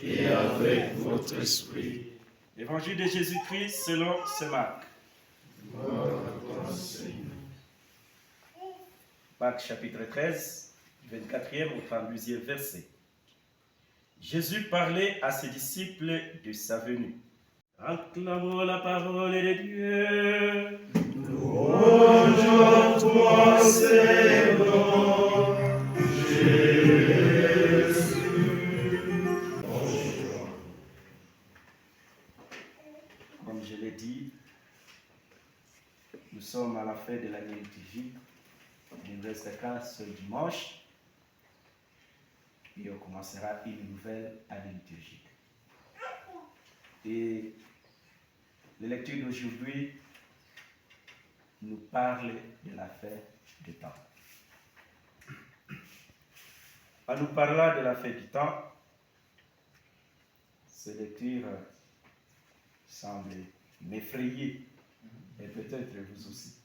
et avec votre esprit. Évangile de Jésus-Christ selon saint Marc. Gloire à toi, Seigneur. Marc chapitre 13, 24e au 32e verset. Jésus parlait à ses disciples de sa venue. Acclamons la parole de Dieu. Louange à toi, Seigneur Jésus. Comme je l'ai dit, nous sommes à la fin de l'année liturgique. Il nous reste qu'un seul dimanche et on commencera une nouvelle année liturgique. Et la lecture d'aujourd'hui nous parle de la fête du temps. En nous parlant de la fête du temps, cette lecture semble m'effrayer, et peut-être vous aussi.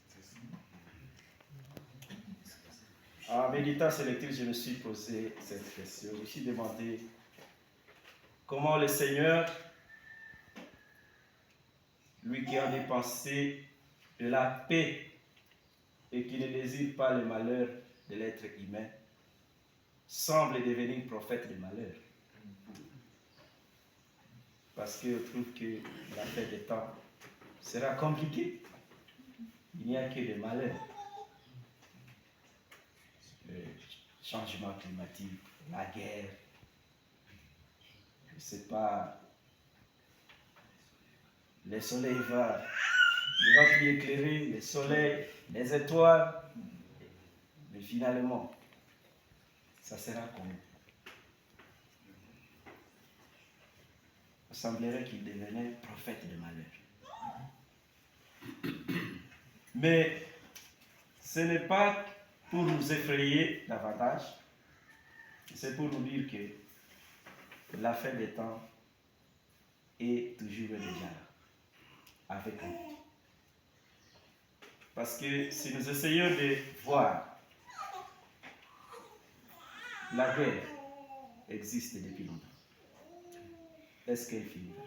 En méditant cette lecture, je me suis posé cette question. Je me suis demandé comment le Seigneur, lui qui a dépensé de la paix et qui ne désire pas le malheur de l'être humain, semble devenir prophète de malheur. Parce que je trouve que la fête des temps sera compliquée. Il n'y a que des malheurs. Le changement climatique, la guerre, je ne sais pas, le soleil ne va plus éclairer, le soleil, les étoiles, mais finalement, ça sera comme il semblerait qu'il devenait prophète de malheur. Mais ce n'est pas pour nous effrayer davantage, c'est pour nous dire que la fin des temps est toujours déjà là, avec nous. Parce que si nous essayons de voir, la guerre existe depuis longtemps. Est-ce qu'elle finira?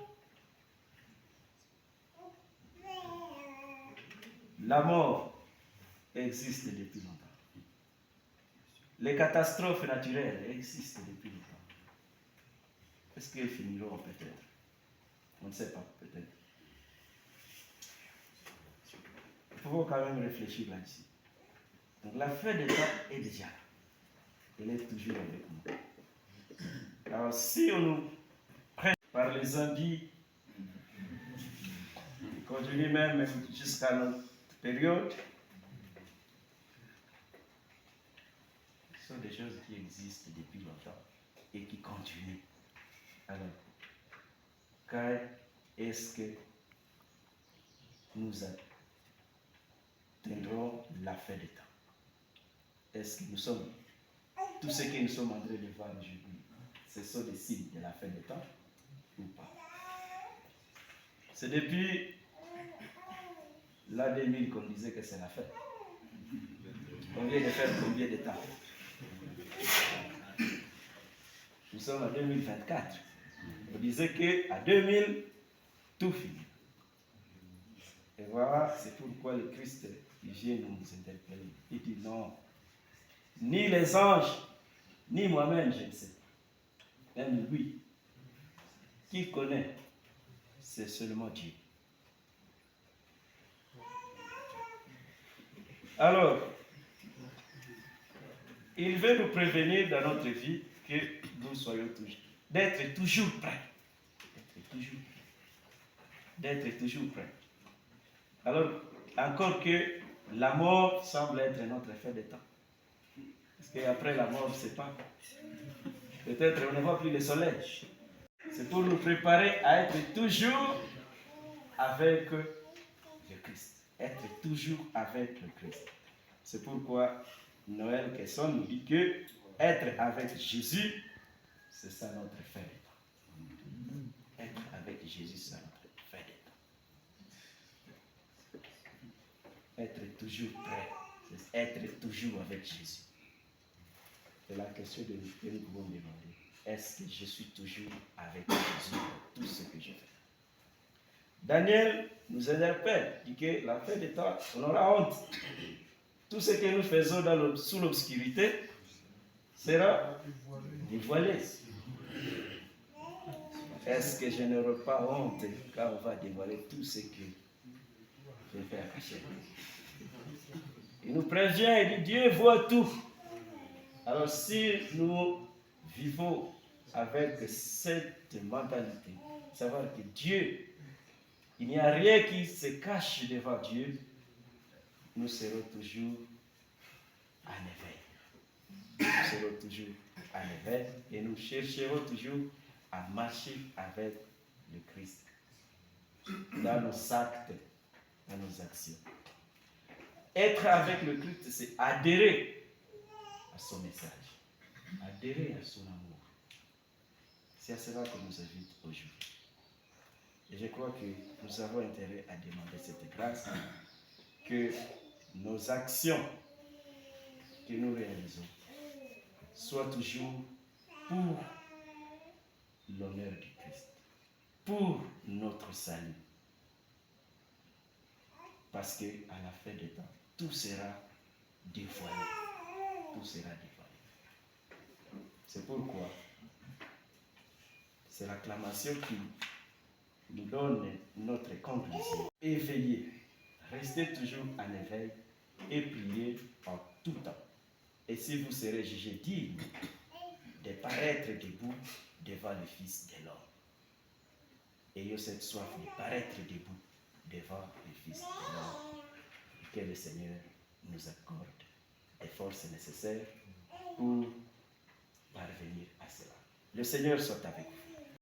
La mort existe depuis longtemps. Les catastrophes naturelles existent depuis longtemps. Est-ce qu'elles finiront peut-être? On ne sait pas, peut-être. Il faut quand même réfléchir là-dessus. Donc la fin des temps est déjà là. Elle est toujours avec nous. Alors si on nous prend par les envies, qui continuent même jusqu'à notre période, ce sont des choses qui existent depuis longtemps et qui continuent. Alors, quand est-ce que nous atteindrons la fin des temps? Est-ce que nous sommes, tout ce que nous sommes en train de voir aujourd'hui, ce sont des signes de la fin des temps ou pas? C'est depuis l'an 2000 qu'on disait que c'est la fin. On vient de faire combien de temps? Nous sommes en 2024. On disait qu'à 2000, tout finit. Et voilà, c'est pourquoi le Christ vient nous interpeller. Il dit non, ni les anges, ni moi-même, je ne sais pas. Même lui, qui connaît, c'est seulement Dieu. Alors, il veut nous prévenir dans notre vie que nous soyons toujours, d'être toujours prêts. D'être toujours prêts. Alors, encore que la mort semble être notre fin de temps. Parce qu'après la mort, on ne sait pas. Peut-être on ne voit plus le soleil. C'est pour nous préparer à être toujours avec le Christ. Être toujours avec le Christ. C'est pourquoi Noël Kesson nous dit que être avec Jésus, c'est ça notre fin de temps. Être avec Jésus, c'est notre fin de temps. Être toujours prêt, c'est être toujours avec Jésus. C'est la question que nous pouvons demander. est-ce que je suis toujours avec Jésus dans tout ce que je fais? Daniel nous interpelle, dit que la fin des temps, on aura honte. Tout ce que nous faisons sous l'obscurité sera dévoilé. Est-ce que je n'aurai pas honte quand on va dévoiler tout ce que je fais à cacher? Il nous prévient, il dit Dieu voit tout. Alors si nous vivons avec cette mentalité, savoir que Dieu, il n'y a rien qui se cache devant Dieu, nous serons toujours en éveil. Nous serons toujours en éveil et nous chercherons toujours à marcher avec le Christ dans nos actes, dans nos actions. Être avec le Christ, c'est adhérer à son message, adhérer à son amour. C'est à cela qu'on nous invite aujourd'hui. Et je crois que nous avons intérêt à demander cette grâce, que nos actions que nous réalisons soient toujours pour l'honneur du Christ, pour notre salut. Parce qu'à la fin des temps, tout sera dévoilé. Tout sera dévoilé. C'est pourquoi c'est l'acclamation qui nous donne notre conclusion. Éveillez, restez toujours en éveil et priez en tout temps. Et si vous serez jugés dignes de paraître debout devant le Fils de l'homme. Ayez cette soif de paraître debout devant le Fils de l'homme. Que le Seigneur nous accorde les forces nécessaires pour parvenir à cela. Le Seigneur soit avec vous.